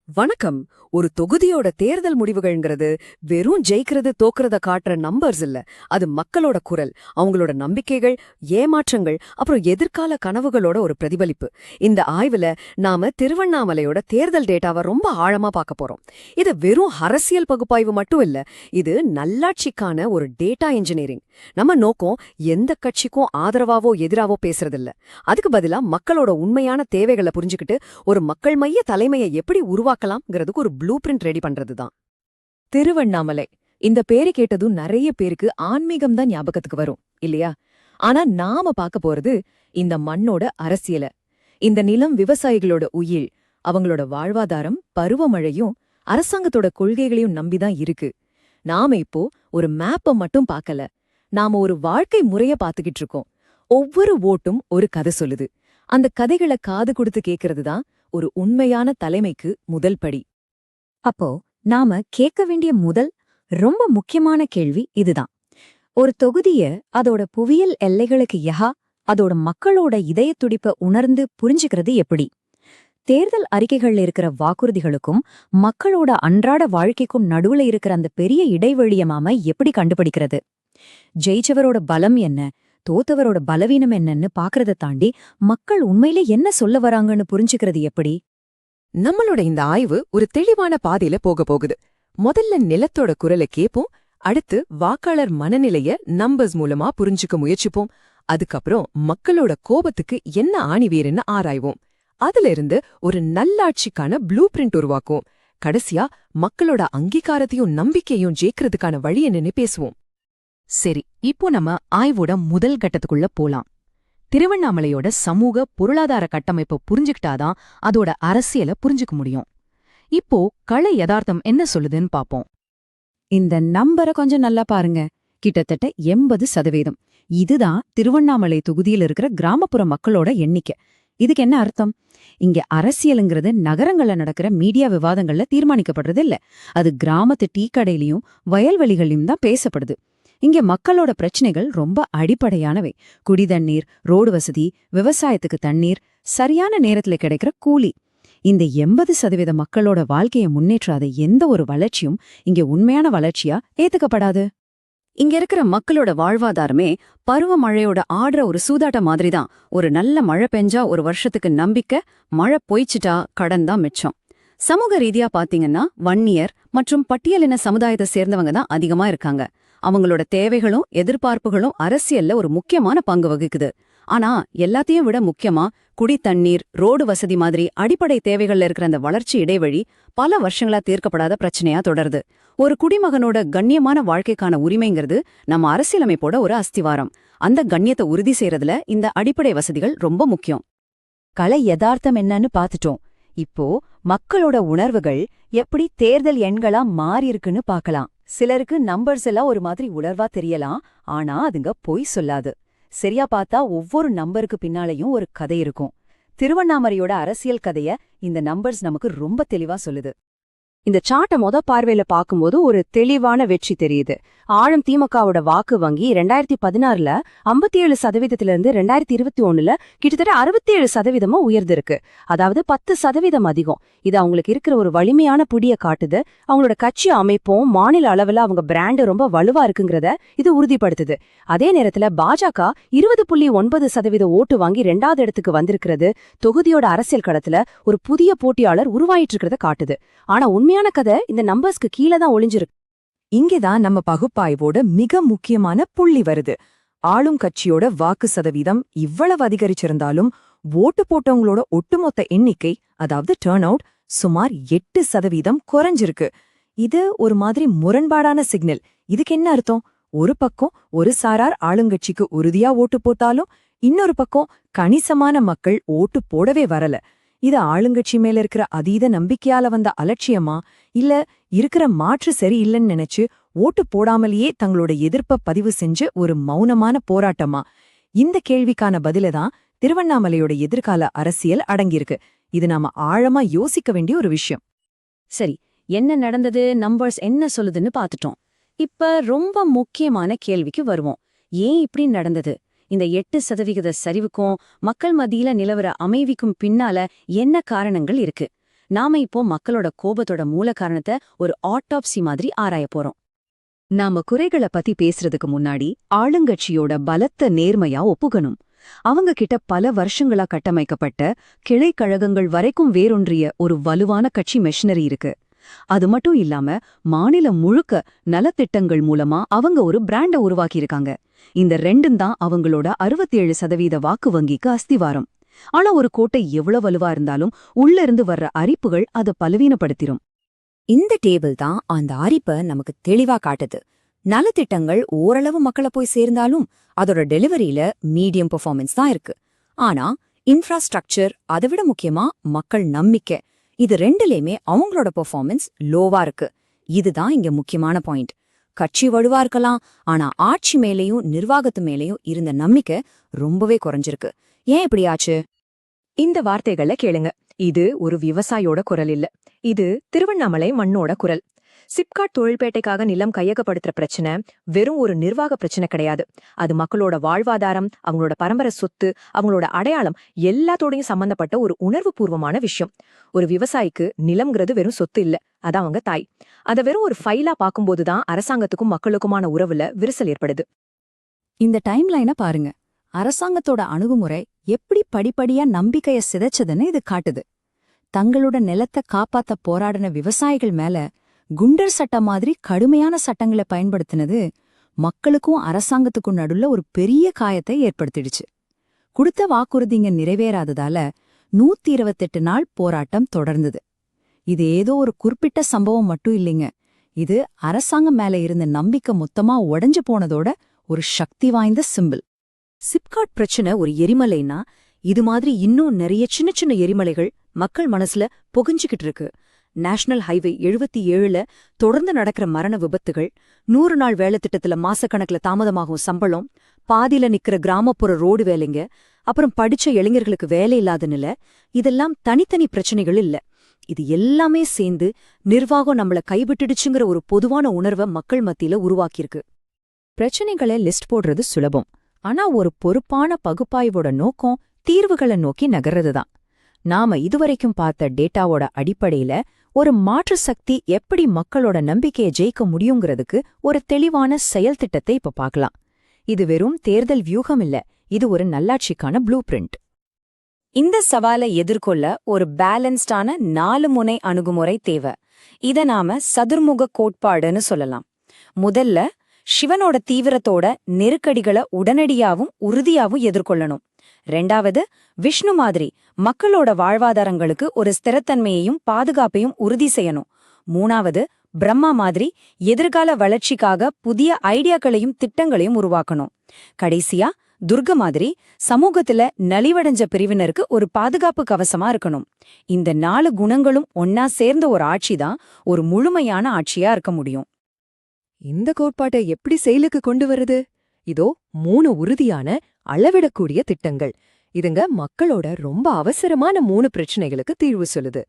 வணக்கம். ஒரு தொகுதியோட தேர்தல் முடிவுகள்ங்கிறது வெறும் ஜெயிக்கிறது தோக்குறத காட்டுற நம்பர்ஸ் இல்ல. அது மக்களோட குரல், அவங்களோட நம்பிக்கைகள், ஏமாற்றங்கள், அப்புறம் எதிர்கால கனவுகளோட ஒரு பிரதிபலிப்பு. இந்த ஆய்வுல நாம திருவண்ணாமலையோட தேர்தல் டேட்டாவை ரொம்ப ஆழமா பார்க்க போறோம். இது வெறும் அரசியல் பகுப்பாய்வு மட்டும் இல்ல, இது நல்லாட்சிக்கான ஒரு டேட்டா இன்ஜினியரிங். நம்ம நோக்கம் எந்த கட்சிக்கும் ஆதரவாவோ எதிராவோ பேசுறதில்ல. அதுக்கு பதிலா மக்களோட உண்மையான தேவைகளை புரிஞ்சுக்கிட்டு ஒரு மக்கள் மைய தலைமையை எப்படி உருவாக்கலாம்ங்கிறதுக்கு ஒரு ப்ளூ பிரிண்ட் ரெடி பண்றதுதான். திருவண்ணாமலை இந்த பேரை கேட்டதும் நிறைய பேருக்கு ஆன்மீகம் தான் ஞாபகத்துக்கு வரும் இல்லையா? ஆனா நாம பார்க்க போறது இந்த மண்ணோட அரசியல. இந்த நிலம் விவசாயிகளோட உயிர், அவங்களோட வாழ்வாதாரம், பருவமழையும் அரசாங்கத்தோட கொள்கைகளையும் நம்பிதான் இருக்கு. நாம இப்போ ஒரு மேப்ப மட்டும் பார்க்கல, நாம ஒரு வாழ்க்கை முறைய பார்த்துக்கிட்டு இருக்கோம். ஒவ்வொரு ஓட்டும் ஒரு கதை சொல்லுது. அந்த கதைகளை காது கொடுத்து கேட்கறது தான் ஒரு உண்மையான தலைமைக்கு முதல் படி. அப்போ நாம கேட்க வேண்டிய முதல் ரொம்ப முக்கியமான கேள்வி இதுதான். ஒரு தொகுதிய அதோட புவியியல் எல்லைகளுக்கு அதோட மக்களோட இதய துடிப்ப உணர்ந்து புரிஞ்சுக்கிறது எப்படி? தேர்தல் அறிக்கைகள்ல இருக்கிற வாக்குறுதிகளுக்கும் மக்களோட அன்றாட வாழ்க்கைக்கும் நடுவுல இருக்கிற அந்த பெரிய இடைவெளிய நாம எப்படி கண்டுபிடிக்கிறது? ஜெயிச்சவரோட பலம் என்ன, தோத்தவரோட பலவீனம் என்னன்னு பாக்குறத தாண்டி மக்கள் உண்மையிலே என்ன சொல்ல வராங்கன்னு புரிஞ்சுக்கிறது எப்படி? நம்மளோட இந்த ஆய்வு ஒரு தெளிவான பாதையில போக போகுது. முதல்ல நிலத்தோட குரலை கேட்போம், அடுத்து வாக்காளர் மனநிலைய நம்பர்ஸ் மூலமா புரிஞ்சுக்க முயற்சிப்போம், அதுக்கப்புறம் மக்களோட கோபத்துக்கு என்ன ஆணிவேருன்னு ஆராய்வோம். அதுல இருந்து ஒரு நல்லாட்சிக்கான ப்ளூ பிரிண்ட் உருவாக்குவோம். கடைசியா மக்களோட அங்கீகாரத்தையும் நம்பிக்கையும் ஜெயிக்கிறதுக்கான வழி என்னன்னு பேசுவோம். சரி, இப்போ நம்ம ஆய்வோட முதல் கட்டத்துக்குள்ள போலாம். திருவண்ணாமலையோட சமூக பொருளாதார கட்டமைப்பை புரிஞ்சுக்கிட்டாதான் அதோட அரசியலை புரிஞ்சுக்க முடியும். இப்போ கள யதார்த்தம் என்ன சொல்லுதுன்னு பாப்போம். இந்த நம்பரை கொஞ்சம் நல்லா பாருங்க. கிட்டத்தட்ட 80%. இதுதான் திருவண்ணாமலை தொகுதியில் இருக்கிற கிராமப்புற மக்களோட எண்ணிக்கை. இதுக்கு என்ன அர்த்தம்? இங்க அரசியலுங்கிறது நகரங்கள்ல நடக்கிற மீடியா விவாதங்கள்ல தீர்மானிக்கப்படுறது இல்ல. அது கிராமத்து டீ கடையிலயும் வயல்வெளிகளையும் தான் பேசப்படுது. இங்க மக்களோட பிரச்சனைகள் ரொம்ப அடிப்படையானவை. குடிதண்ணீர், ரோடு வசதி, விவசாயத்துக்கு தண்ணீர், சரியான நேரத்துல கிடைக்கிற கூலி. இந்த 80% மக்களோட வாழ்க்கையை முன்னேற்றாத எந்த ஒரு வளர்ச்சியும் இங்க உண்மையான வளர்ச்சியா ஏத்துக்கப்படாது. இங்க இருக்கிற மக்களோட வாழ்வாதாரமே பருவமழையோட ஆடுற ஒரு சூதாட்ட மாதிரிதான். ஒரு நல்ல மழை பெஞ்சா ஒரு வருஷத்துக்கு நம்பிக்கை, மழை பொய்ச்சிட்டா கடன் தான் மிச்சம். சமூக ரீதியா பாத்தீங்கன்னா வன்னியர் மற்றும் பட்டியலின சமுதாயத்தை சேர்ந்தவங்க தான் அதிகமா இருக்காங்க. அவங்களோட தேவைகளும் எதிர்பார்ப்புகளும் அரசியல்ல ஒரு முக்கியமான பங்கு வகிக்குது. ஆனா எல்லாத்தையும் விட முக்கியமா குடி தண்ணீர், ரோடு வசதி மாதிரி அடிப்படை தேவைகள்ல இருக்கிற அந்த வளர்ச்சி இடைவெளி பல வருஷங்களா தீர்க்கப்படாத பிரச்சனையா தொடருது. ஒரு குடிமகனோட கண்ணியமான வாழ்க்கைக்கான உரிமைங்கிறது நம்ம அரசியலமைப்போட ஒரு அஸ்திவாரம். அந்த கண்ணியத்தை உறுதி செய்யறதுல இந்த அடிப்படை வசதிகள் ரொம்ப முக்கியம். கலை யதார்த்தம் என்னன்னு பாத்துட்டோம். இப்போ மக்களோட உணர்வுகள் எப்படி தேர்தல் எண்களா மாறியிருக்குன்னு பாக்கலாம். சிலருக்கு நம்பர்ஸ் எல்லாம் ஒரு மாதிரி உணர்வா தெரியலாம், ஆனா அதுங்க பொய் சொல்லாது. சரியா பார்த்தா ஒவ்வொரு நம்பருக்கு பின்னாலையும் ஒரு கதை இருக்கும். திருவண்ணாமலையோட அரசியல் கதைய இந்த நம்பர்ஸ் நமக்கு ரொம்ப தெளிவா சொல்லுது. இந்த சார்ட்டை பார்வையில பார்க்கும்போது ஒரு தெளிவான வெற்றி தெரியுது. ஆழம் திமுகவோட வாக்கு வங்கி 2016ல 57%லிருந்து 2021ல கிட்டத்தட்ட 67% உயர்ந்திருக்கு. அதாவது 10% அதிகம். இது அவங்களுக்கு இருக்கிற ஒரு வலிமையான புடிய காட்டுது. அவங்களோட கட்சி அமைப்பும் மாநில அளவுல அவங்க பிராண்ட் ரொம்ப வலுவா இருக்குங்கிறத இது உறுதிப்படுத்துது. அதே நேரத்துல பாஜக 20.9% ஓட்டு வாங்கி 2வது இடத்துக்கு வந்திருக்கிறது தொகுதியோட அரசியல் களத்துல ஒரு புதிய போட்டியாளர் உருவாயிட்டு இருக்கிறத காட்டுது. ஆனா உண்மையான கதை இந்த நம்பர்ஸ்க்கு கீழே தான் ஒளிஞ்சிருக்கு. இங்கேதான் நம்ம பகுப்பாய்வோட மிக முக்கியமான புள்ளி வருது. ஆளும் கட்சியோட வாக்கு சதவீதம் இவ்வளவு அதிகரிச்சிருந்தாலும் ஓட்டு போட்டவங்களோட ஒட்டுமொத்த எண்ணிக்கை, அதாவது டர்ன் அவுட், சுமார் 8% குறைஞ்சிருக்கு. இது ஒரு மாதிரி முரண்பாடான சிக்னல். இதுக்கு என்ன அர்த்தம்? ஒரு பக்கம் ஒரு சாரார் ஆளுங்கட்சிக்கு உறுதியா ஓட்டு போட்டாலும் இன்னொரு பக்கம் கணிசமான மக்கள் ஓட்டு போடவே வரல. இது ஆளுங்கட்சி மேல இருக்கிற அதீத நம்பிக்கையால வந்த அலட்சியமா, இல்ல இருக்கிற மாற்று சரியில்லைன்னு நினைச்சு ஓட்டு போடாமலேயே தங்களோட எதிர்ப்ப பதிவு செஞ்சு ஒரு மௌனமான போராட்டமா? இந்த கேள்விக்கான பதிலதான் திருவண்ணாமலையோட எதிர்கால அரசியல் அடங்கியிருக்கு. இது நாம ஆழமா யோசிக்க வேண்டிய ஒரு விஷயம். சரி, என்ன நடந்தது, நம்பர்ஸ் என்ன சொல்லுதுன்னு பாத்துட்டோம். இப்ப ரொம்ப முக்கியமான கேள்விக்கு வருவோம். ஏன் இப்படி நடந்தது? இந்த 8% சரிவுக்கும் மக்கள் மத்தியில நிலவர அமைதிக்கும் பின்னால என்ன காரணங்கள் இருக்கு? நாம இப்போ மக்களோட கோபத்தோட மூல காரணத்தை ஒரு ஆட்டோப்சி மாதிரி ஆராய போறோம். நாம குறைகளை பத்தி பேசுறதுக்கு முன்னாடி ஆளுங்கட்சியோட பலத்த நேர்மையா ஒப்புக்கணும். அவங்க கிட்ட பல வருஷங்களா கட்டமைக்கப்பட்ட கிளை கழகங்கள் வரைக்கும் வேரொன்றிய ஒரு வலுவான கட்சி மெஷினரி இருக்கு. அது மட்டும் இல்லாம மாநிலம் முழுக்க நலத்திட்டங்கள் மூலமா அவங்க ஒரு பிராண்ட உருவாக்கியிருக்காங்க. இந்த ரெண்டும் தான் அவங்களோட 67% வாக்கு வங்கிக்கு அஸ்திவாரம். ஆனா ஒரு கோட்டை எவ்வளவு வலுவா இருந்தாலும் உள்ள இருந்து வர்ற அரிப்புகள் அதை பலவீனப்படுத்திரும். இந்த டேபிள் தான் அந்த அரிப்பை நமக்கு தெளிவா காட்டுது. நலத்திட்டங்கள் ஓரளவு மக்களை போய் சேர்ந்தாலும் அதோட டெலிவரியில மீடியம் பெர்ஃபார்மன்ஸ் தான் இருக்கு. ஆனா இன்ஃப்ராஸ்ட்ரக்சர், அதை விட முக்கியமா மக்கள் நம்பிக்கை, இது ரெண்டுலயுமே அவங்களோட பெர்ஃபார்மன்ஸ் லோவா இருக்கு. இதுதான் இங்க முக்கியமான பாயிண்ட். கட்சி வலுவா இருக்கலாம், ஆனா ஆட்சி மேலேயும் நிர்வாகத்து மேலேயும் இருந்த நம்பிக்கை ரொம்பவே குறைஞ்சிருக்கு. ஏன் இப்படி ஆச்சு? இந்த வார்த்தைகளை கேளுங்க. இது ஒரு விவசாயோட குரல் இல்ல, இது திருவண்ணாமலை மண்ணோட குரல். சிப்காட் தொழில்பேட்டைக்காக நிலம் கையகப்படுத்துற பிரச்சனை வெறும் ஒரு நிர்வாக பிரச்சனை கிடையாது. அது மக்களோட வாழ்வாதாரம், அவங்களோட பரம்பரை சொத்து, அவங்களோட அடையாளம் எல்லாத்தோடையும் சம்பந்தப்பட்ட ஒரு உணர்வு பூர்வமான விஷயம். ஒரு விவசாயிக்கு நிலம்ங்கிறது வெறும் சொத்து இல்ல, அது அவங்க தாய். அதை வெறும் ஒரு ஃபைலா பார்க்கும்போதுதான் அரசாங்கத்துக்கும் மக்களுக்குமான உறவுல விரிசல் ஏற்படுது. இந்த டைம்லைனை பாருங்க. அரசாங்கத்தோட அணுகுமுறை எப்படி படிப்படியா நம்பிக்கைய சிதைச்சதுன்னு இது காட்டுது. தங்களோட நிலத்தை காப்பாத்த போராடின விவசாயிகள் மேல குண்டர் சட்டம் மாதிரி கடுமையான சட்டங்களை பயன்படுத்தினது மக்களுக்கும் அரசாங்கத்துக்கும் நடுவுல ஒரு பெரிய காயத்தை ஏற்படுத்திடுச்சு. கொடுத்த வாக்குறுதிங்க நிறைவேறாததால 128 நாள் போராட்டம் தொடர்ந்தது. இது ஏதோ ஒரு குறிப்பிட்ட சம்பவம் மட்டும் இல்லைங்க. இது அரசாங்கம் மேல இருந்த நம்பிக்கை மொத்தமா உடைஞ்சு போனதோட ஒரு சக்தி வாய்ந்த சிம்பிள். சிப்காட் பிரச்சனை ஒரு எரிமலைன்னா, இது மாதிரி இன்னும் நிறைய சின்ன சின்ன எரிமலைகள் மக்கள் மனசுல புகஞ்சுக்கிட்டு இருக்கு. நேஷனல் ஹைவே 77ல தொடர்ந்து நடக்கிற மரண விபத்துகள், 100 நாள் வேலை திட்டத்துல மாசக்கணக்குல தாமதமாகும் சம்பளம், பாதியில நிக்கிற கிராமப்புற ரோடு வேலைங்க, அப்புறம் படிச்ச இளைஞர்களுக்கு வேலை இல்லாத நிலை, இதெல்லாம் தனித்தனி பிரச்சனைகள் இல்ல. இது எல்லாமே சேர்ந்து நிர்வாகம் நம்மள கைவிட்டுடுச்சுங்கிற ஒரு பொதுவான உணர்வை மக்கள் மத்தியில உருவாக்கியிருக்கு. பிரச்சனைகளை லிஸ்ட் போடுறது சுலபம். ஆனா ஒரு பொறுப்பான பகுப்பாய்வோட நோக்கம் தீர்வுகளை நோக்கி நகர்றதுதான். நாம இதுவரைக்கும் பார்த்த டேட்டாவோட அடிப்படையில ஒரு மாற்று சக்தி எப்படி மக்களோட நம்பிக்கையை ஜெயிக்க முடியுங்கிறதுக்கு ஒரு தெளிவான செயல் திட்டத்தை இப்ப பார்க்கலாம். இது வெறும் தேர்தல் வியூகம் இல்ல, இது ஒரு நல்லாட்சிக்கான ப்ளூ பிரிண்ட். இந்த சவாலை எதிர்கொள்ள ஒரு பேலன்ஸ்டான 4 முனை அணுகுமுறை தேவை. இத நாம சதுர்முக கோட்பாடுன்னு சொல்லலாம். முதல்ல சிவனோட தீவிரத்தோட நெருக்கடிகளை உடனடியாவும் உறுதியாவும் எதிர்கொள்ளணும். 2வது விஷ்ணு மாதிரி மக்களோட வாழ்வாதாரங்களுக்கு ஒரு ஸ்திரத்தன்மையையும் பாதுகாப்பையும் உறுதி செய்யணும். 3வது பிரம்மா மாதிரி எதிர்கால வளர்ச்சிக்காக புதிய ஐடியாக்களையும் திட்டங்களையும் உருவாக்கணும். கடைசியா துர்க மாதிரி சமூகத்துல நலிவடைஞ்ச பிரிவினருக்கு ஒரு பாதுகாப்பு கவசமா இருக்கணும். இந்த 4 குணங்களும் ஒன்னா சேர்ந்த ஒரு ஆட்சிதான் ஒரு முழுமையான ஆட்சியா இருக்க முடியும். இந்த கோட்பாட்டை எப்படி செயலுக்கு கொண்டு வருது? இதோ 3 உறுதியான அளவிடக்கூடிய திட்டங்கள். இதுங்க மக்களோட ரொம்ப அவசரமான 3 பிரச்சனைகளுக்கு தீர்வு சொல்லுது.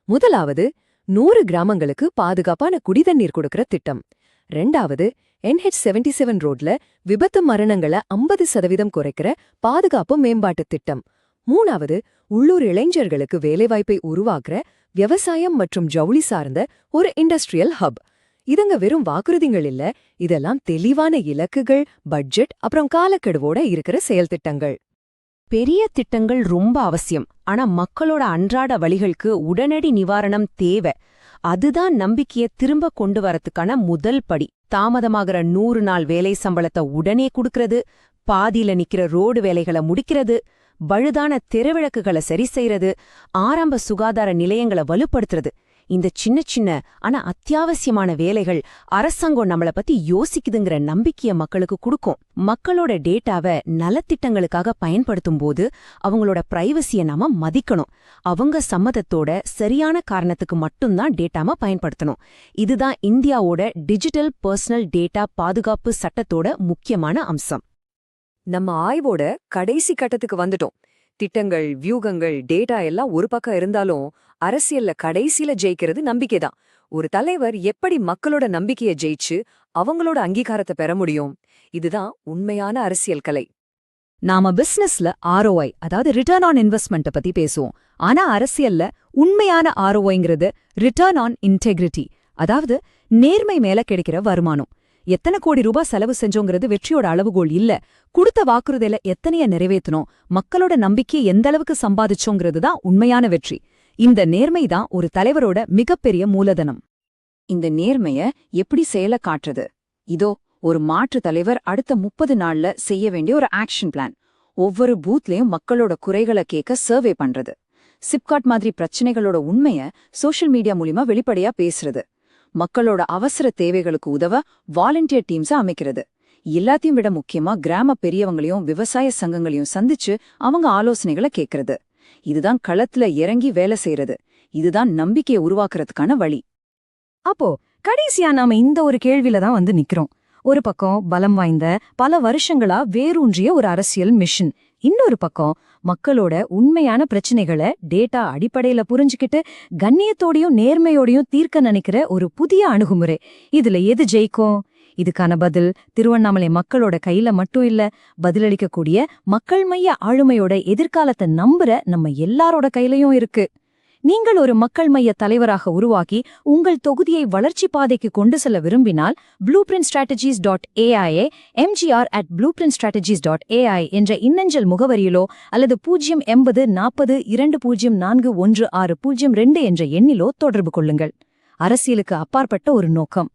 முதலாவது 100 கிராமங்களுக்கு பாதுகாப்பான குடிதண்ணீர் கொடுக்கிற திட்டம். 2வது NH77 ரோட்ல விபத்து மரணங்களை 50% குறைக்கிற பாதுகாப்பு மேம்பாட்டு திட்டம். 3வது உள்ளூர் இளைஞர்களுக்கு வேலைவாய்ப்பை உருவாக்குற விவசாயம் மற்றும் ஜவுளி சார்ந்த ஒரு இண்டஸ்ட்ரியல் ஹப். இதுங்க வெறும் வாக்குறுதிகள் இல்ல, இதெல்லாம் தெளிவான இலக்குகள், பட்ஜெட் அப்புறம் காலக்கெடுவோட இருக்கிற செயல் திட்டங்கள். பெரிய திட்டங்கள் ரொம்ப அவசியம். ஆனா மக்களோட அன்றாட வழிகளுக்கு உடனடி நிவாரணம் தேவை. அதுதான் நம்பிக்கைய திரும்ப கொண்டு வரதுக்கான முதல் படி. தாமதமாகிற 100 நாள் வேலை சம்பளத்தை உடனே குடுக்கறது, பாதியில நிக்கிற ரோடு வேலைகளை முடிக்கிறது, பழுதான தெருவிளக்குகளை சரி செய்யறது, ஆரம்ப சுகாதார நிலையங்களை வலுப்படுத்துறது. இந்த சின்ன சின்ன ஆனா அத்தியாவசியமான வேலைகள் அரசாங்கம் நம்மள பத்தி யோசிக்குதுங்கிற நம்பிக்கைய மக்களுக்கு கொடுக்கும். மக்களோட டேட்டாவை நலத்திட்டங்களுக்காக பயன்படுத்தும் போது அவங்களோட பிரைவசிய நாம மதிக்கணும். அவங்க சம்மதத்தோட சரியான காரணத்துக்கு மட்டும்தான் டேட்டாம பயன்படுத்தணும். இதுதான் இந்தியாவோட டிஜிட்டல் பர்சனல் டேட்டா பாதுகாப்பு சட்டத்தோட முக்கியமான அம்சம். நம்ம ஆய்வோட கடைசி கட்டத்துக்கு வந்துட்டோம். திட்டங்கள், வியூகங்கள், டேட்டா எல்லாம் ஒரு பக்கம் இருந்தாலும் அரசியல்ல கடைசியில ஜெயிக்கிறது நம்பிக்கைதான். ஒரு தலைவர் எப்படி மக்களோட நம்பிக்கையை ஜெயிச்சு அவங்களோட அங்கீகாரத்தை பெற முடியும்? இதுதான் உண்மையான அரசியல் கலை. நாம பிசினஸ்ல ROI அதாவது ரிட்டர்ன் ஆன் இன்வெஸ்ட்மெண்ட் பத்தி பேசுவோம். ஆனா அரசியல்ல உண்மையான ROIங்கிறது ரிட்டர்ன் ஆன் இன்டெகிரிட்டி, அதாவது நேர்மை மேல கிடைக்கிற வருமானம். எத்தனை கோடி ரூபாய் செலவு செஞ்சோங்கிறது வெற்றியோட அளவுகோல் இல்ல, கொடுத்த வாக்குறுதியில எத்தனைய நிறைவேத்தணும், மக்களோட நம்பிக்கையை எந்த அளவுக்கு சம்பாதிச்சோங்கிறது தான் உண்மையான வெற்றி. இந்த நேர்மை தான் ஒரு தலைவரோட மிகப்பெரிய மூலதனம். இந்த நேர்மைய எப்படி செயல காட்டுறது? இதோ ஒரு மாற்று தலைவர் அடுத்த 30 நாள்ல செய்ய வேண்டிய ஒரு ஆக்ஷன் பிளான். ஒவ்வொரு பூத்லயும் மக்களோட குறைகளை கேட்க சர்வே பண்றது, சிப்காட் மாதிரி பிரச்சனைகளோட உண்மைய சோஷியல் மீடியா மூலியமா வெளிப்படையா பேசுறது, மக்களோட அவசர தேவைகளுக்கு உதவ வாலண்டியர் டீம்ஸ அமைக்கிறது. எல்லாத்தையும் விட முக்கியமா கிராம பெரியவங்களையும் விவசாய சங்கங்களையும் சந்திச்சு அவங்க ஆலோசனைகளை கேட்கறது. இதுதான் களத்துல இறங்கி வேலை செய்யறது. இதுதான் நம்பிக்கையை உருவாக்குறதுக்கான வழி. அப்போ கடைசியா நாம இந்த ஒரு கேள்வியில தான் வந்து நிக்கிறோம். ஒரு பக்கம் பலம் வாய்ந்த பல வருஷங்களா வேரூன்றிய ஒரு அரசியல் மிஷன், இன்னொரு பக்கம் மக்களோட உண்மையான பிரச்சனைகளை டேட்டா அடிப்படையில புரிஞ்சுக்கிட்டு கண்ணியத்தோடையும் நேர்மையோடையும் தீர்க்க நினைக்கிற ஒரு புதிய அணுகுமுறை. இதுல எது ஜெயிக்கும்? இதுக்கான பதில் திருவண்ணாமலை மக்களோட கையில மட்டும் இல்ல, பதிலளிக்கக்கூடிய மக்கள் மைய ஆளுமையோட எதிர்காலத்தை நம்புற நம்ம எல்லாரோட கையிலயும் இருக்கு. நீங்கள் ஒரு மக்கள் மைய தலைவராக உருவாக்கி உங்கள் தொகுதியை வளர்ச்சி பாதைக்கு கொண்டு செல்ல விரும்பினால் blueprintstrategies.ai mgr@blueprintstrategies.ai என்ற இன்னஞ்சல் முகவரியிலோ அல்லது 0804020416002 என்ற எண்ணிலோ தொடர்பு கொள்ளுங்கள். அரசியலுக்கு அப்பாற்பட்ட ஒரு நோக்கம்.